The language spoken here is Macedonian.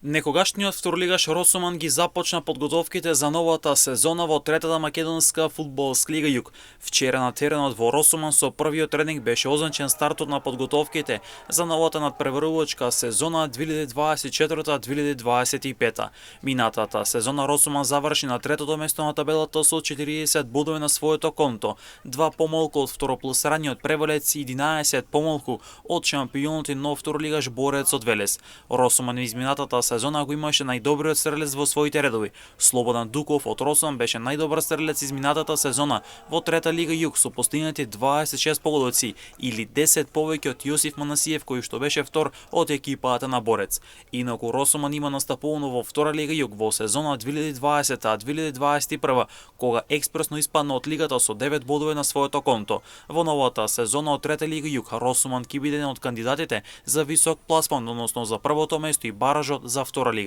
Некогашниот второлигаш Росоман ги започна подготовките за новата сезона во третата македонска фудбалска лига Југ. Вчера на теренот во Росоман со првиот тренинг беше означен стартот на подготовките за новата надпреварувачка сезона 2024-2025. Минатата сезона Росоман заврши на третото место на табелата со 40 бодови на своето конто, 2 помалку од второпласираниот Превалец и 11 помалку од шампионот и нов второлигаш Борец од Велес. Росоман изминатата сезона го имаше најдобриот стрелец во своите редови. Слободан Дуков од Росоман беше најдобар стрелец изминатата сезона во трета лига Југ со постигнати 26 погодоци или 10 повеќе од Јосиф Манасиев кој што беше втор од екипата на Борец. Инаку Росоман има настапувано во втора лига Југ во сезона 2020-2021 кога експресно испадна од лигата со 9 бодови на своето конто. Во новата сезона од трета лига Југ Росоман ќе биде еден од кандидатите за висок пласман, односно за првото место и баражот за втора лига.